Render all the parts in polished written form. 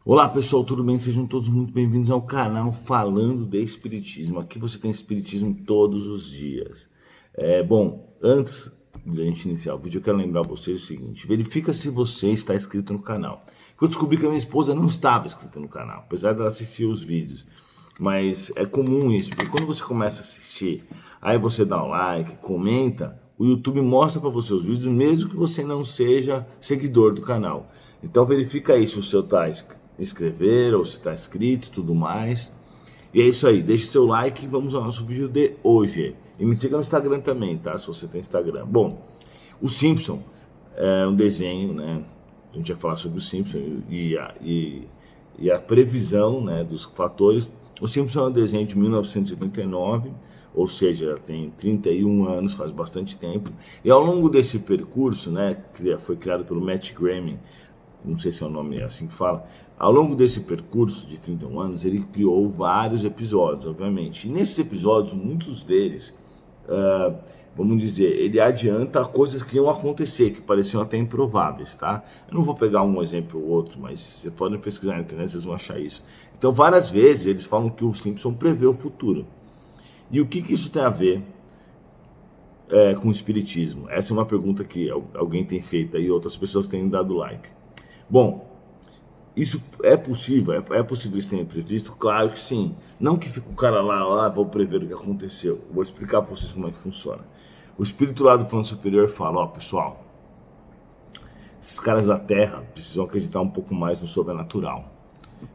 Olá pessoal, tudo bem? Sejam todos muito bem-vindos ao canal Falando de Espiritismo. Aqui você tem Espiritismo todos os dias. Bom, antes de a gente iniciar o vídeo, eu quero lembrar vocês o seguinte: verifica se você está inscrito no canal. Eu descobri que a minha esposa não estava inscrita no canal, apesar dela assistir os vídeos. Mas é comum isso, porque quando você começa a assistir, aí você dá um like, comenta, o YouTube mostra para você os vídeos, mesmo que você não seja seguidor do canal. Então verifica aí se o seu está inscrever ou se está inscrito e tudo mais. E é isso aí, deixe seu like e vamos ao nosso vídeo de hoje. E me siga no Instagram também, tá? Se você tem Instagram. Bom, o Simpson é um desenho, né? A gente vai falar sobre o Simpson e a previsão, né, dos fatores. O Simpson é um desenho de 1979, ou seja, tem 31 anos, faz bastante tempo. E ao longo desse percurso, né, foi criado pelo Matt Groening, não sei se é o nome assim que fala. Ao longo desse percurso de 31 anos, ele criou vários episódios, obviamente. E nesses episódios, muitos deles, vamos dizer, ele adianta coisas que iam acontecer, que pareciam até improváveis, tá? Eu não vou pegar um exemplo ou outro, mas vocês podem pesquisar na internet, vocês vão achar isso. Então, várias vezes, eles falam que o Simpson prevê o futuro. E o que isso tem a ver com o espiritismo? Essa é uma pergunta que alguém tem feito e outras pessoas têm dado like. Bom, isso é possível? É possível isso ter previsto? Claro que sim. Não que fique o cara lá, vou prever o que aconteceu. Vou explicar para vocês como é que funciona. O espírito lá do plano superior fala, pessoal, esses caras da Terra precisam acreditar um pouco mais no sobrenatural.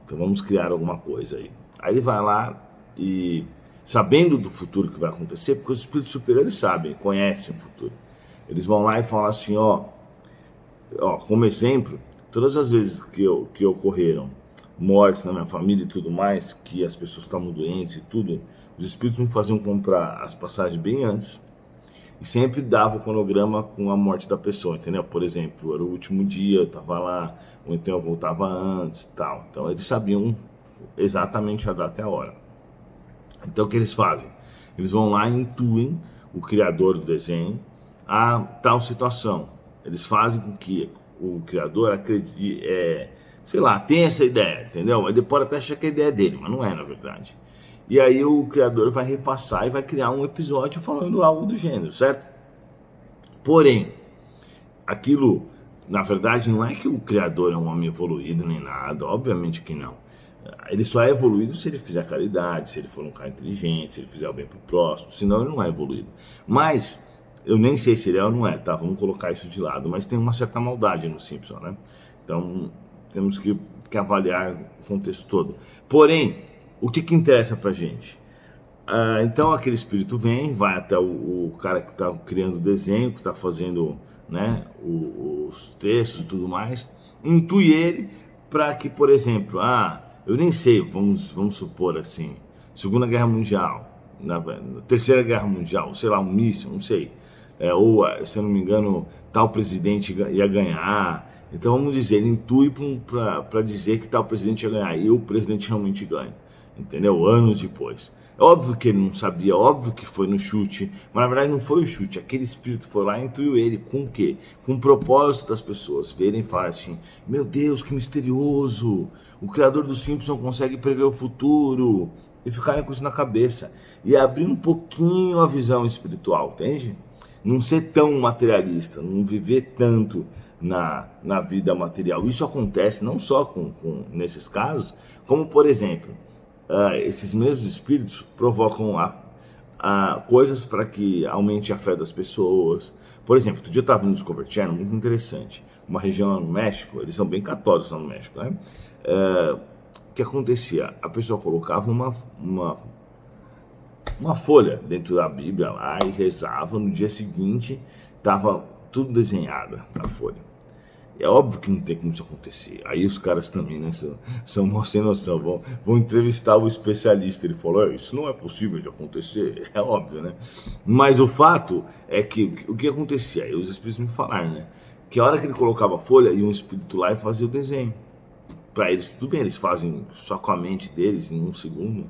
Então vamos criar alguma coisa aí. Aí ele vai lá e, sabendo do futuro que vai acontecer, porque os espíritos superiores sabem, conhecem o futuro. Eles vão lá e falam assim, como exemplo, todas as vezes que ocorreram mortes na minha família e tudo mais, que as pessoas estavam doentes e tudo, os espíritos me faziam comprar as passagens bem antes e sempre dava o cronograma com a morte da pessoa, entendeu? Por exemplo, era o último dia, eu estava lá, ou então eu voltava antes e tal. Então eles sabiam exatamente a data e a hora. Então o que eles fazem? Eles vão lá e intuem o criador do desenho a tal situação. Eles fazem com que o criador acredite, tem essa ideia, entendeu? Ele pode até achar que a ideia é dele, mas não é, na verdade. E aí o criador vai repassar e vai criar um episódio falando algo do gênero, certo? Porém, aquilo, na verdade, não é que o criador é um homem evoluído nem nada, obviamente que não. Ele só é evoluído se ele fizer caridade, se ele for um cara inteligente, se ele fizer o bem pro próximo, senão ele não é evoluído. Mas eu nem sei se ele é ou não é, tá? Vamos colocar isso de lado. Mas tem uma certa maldade no Simpson, né? Então, temos que avaliar o contexto todo. Porém, o que interessa pra gente? Então, aquele espírito vem, vai até o cara que está criando o desenho, que está fazendo, né, os textos e tudo mais, intui ele para que, por exemplo, eu nem sei, vamos supor assim, Segunda Guerra Mundial, na Terceira Guerra Mundial, sei lá, um míssil, não sei. Ou, se eu não me engano, tal presidente ia ganhar. Então vamos dizer, ele intui para dizer que tal presidente ia ganhar e o presidente realmente ganha, entendeu? Anos depois. É óbvio que ele não sabia, óbvio que foi no chute, mas na verdade não foi o chute, aquele espírito foi lá e intuiu ele com o quê? Com o propósito das pessoas verem e falarem assim, meu Deus, que misterioso, o criador do Simpson consegue prever o futuro, e ficarem com isso na cabeça, e abrir um pouquinho a visão espiritual, entende? Não ser tão materialista, não viver tanto na vida material. Isso acontece não só nesses casos, como por exemplo, esses mesmos espíritos provocam coisas para que aumente a fé das pessoas. Por exemplo, outro dia eu estava no Discovery Channel, muito interessante, uma região lá no México, eles são bem católicos lá no México, né? O que acontecia? A pessoa colocava uma folha dentro da Bíblia lá e rezava, no dia seguinte estava tudo desenhado na folha. É óbvio que não tem como isso acontecer. Aí os caras também, né, são sem noção, vão entrevistar o especialista. Ele falou, isso não é possível de acontecer, é óbvio, né? Mas o fato é que o que acontecia, aí os espíritos me falaram, né, que a hora que ele colocava a folha, ia um espírito lá e fazia o desenho. Para eles, tudo bem, eles fazem só com a mente deles em um segundo,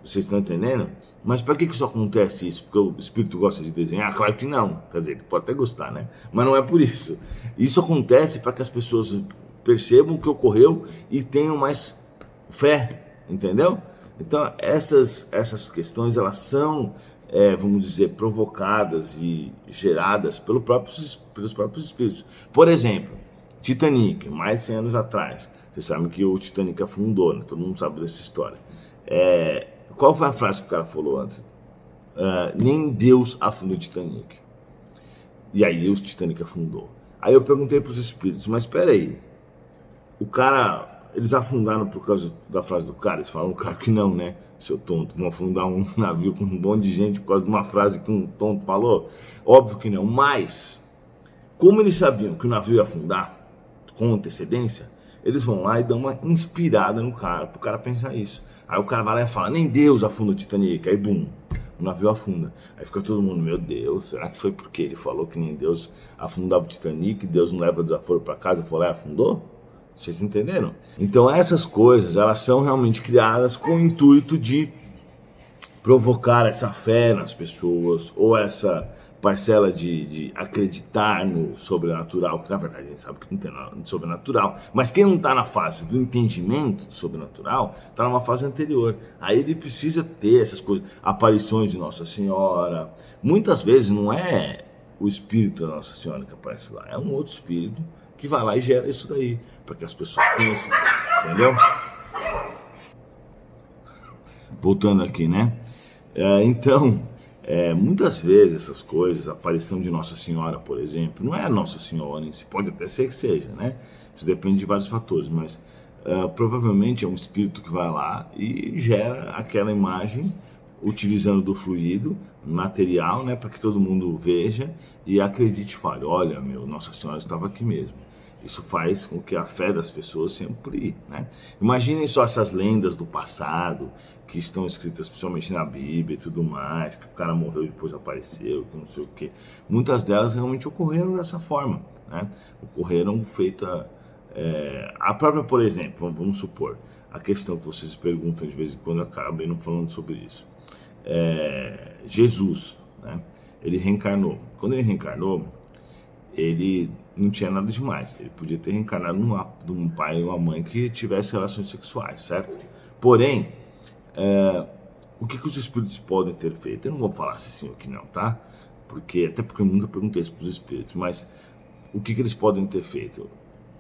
vocês estão entendendo? Mas para que isso acontece isso? Porque o espírito gosta de desenhar? Claro que não. Quer dizer, ele pode até gostar, né? Mas não é por isso. Isso acontece para que as pessoas percebam o que ocorreu e tenham mais fé, entendeu? Então essas questões, elas são, vamos dizer, provocadas e geradas pelos próprios espíritos. Por exemplo, Titanic, mais de 100 anos atrás, vocês sabem que o Titanic afundou, né? Todo mundo sabe dessa história. Qual foi a frase que o cara falou antes? Nem Deus afundou o Titanic. E aí o Titanic afundou. Aí eu perguntei para os espíritos, mas espera aí, eles afundaram por causa da frase do cara? Eles falaram, claro que não, né, seu tonto, vão afundar um navio com um monte de gente por causa de uma frase que um tonto falou? Óbvio que não, mas como eles sabiam que o navio ia afundar com antecedência, eles vão lá e dão uma inspirada no cara, pro cara pensar isso. Aí o cara vai lá e fala, nem Deus afunda o Titanic, aí bum, o navio afunda. Aí fica todo mundo, meu Deus, será que foi porque ele falou que nem Deus afundava o Titanic, Deus não leva desaforo para casa, foi lá e afundou? Vocês entenderam? Então essas coisas, elas são realmente criadas com o intuito de provocar essa fé nas pessoas, ou essa parcela de acreditar no sobrenatural, que na verdade a gente sabe que não tem nada de sobrenatural, mas quem não está na fase do entendimento do sobrenatural, está numa fase anterior. Aí ele precisa ter essas coisas, aparições de Nossa Senhora. Muitas vezes não é o espírito da Nossa Senhora que aparece lá, é um outro espírito que vai lá e gera isso daí, para que as pessoas conheçam, entendeu? Voltando aqui, né? Então, muitas vezes essas coisas, a aparição de Nossa Senhora, por exemplo, não é a Nossa Senhora em si, pode até ser que seja, né? Isso depende de vários fatores, mas provavelmente é um espírito que vai lá e gera aquela imagem utilizando do fluido material, né, para que todo mundo veja e acredite e fale, olha, Nossa Senhora estava aqui mesmo. Isso faz com que a fé das pessoas sempre, né? Imaginem só essas lendas do passado que estão escritas principalmente na Bíblia e tudo mais, que o cara morreu e depois apareceu, que não sei o quê. Muitas delas realmente ocorreram dessa forma, né? Ocorreram feita a própria, por exemplo, vamos supor, a questão que vocês perguntam de vez em quando, eu acabei não falando sobre isso. Jesus, né? Ele reencarnou. Quando ele reencarnou, ele não tinha nada demais. Ele podia ter reencarnado num pai ou uma mãe que tivesse relações sexuais, certo? Porém, o que os espíritos podem ter feito? Eu não vou falar se sim ou que não, tá? Até porque eu nunca perguntei isso para os espíritos, mas o que eles podem ter feito?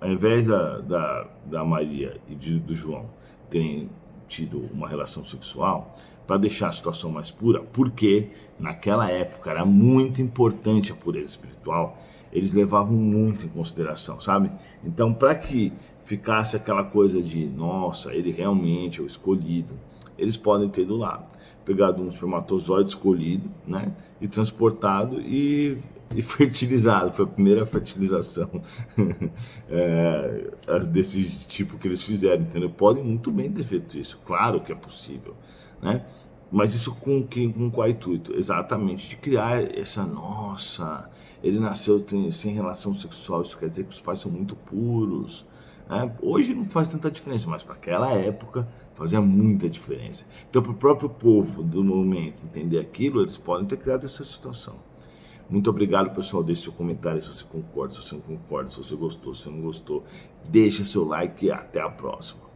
Ao invés da Maria e do João terem tido uma relação sexual, para deixar a situação mais pura, porque naquela época era muito importante a pureza espiritual, eles levavam muito em consideração, sabe? Então, para que ficasse aquela coisa de, nossa, ele realmente é o escolhido, eles podem ter ido lá, pegado um espermatozoide escolhido, né, e transportado e fertilizado. Foi a primeira fertilização desse tipo que eles fizeram, entendeu? Podem muito bem ter feito isso, claro que é possível, né? Mas isso com qual intuito? Exatamente, de criar essa, nossa, ele nasceu sem relação sexual, isso quer dizer que os pais são muito puros, né? Hoje não faz tanta diferença, mas para aquela época fazia muita diferença. Então, para o próprio povo do momento entender aquilo, eles podem ter criado essa situação. Muito obrigado, pessoal. Deixe seu comentário se você concorda, se você não concorda, se você gostou, se você não gostou. Deixa seu like e até a próxima.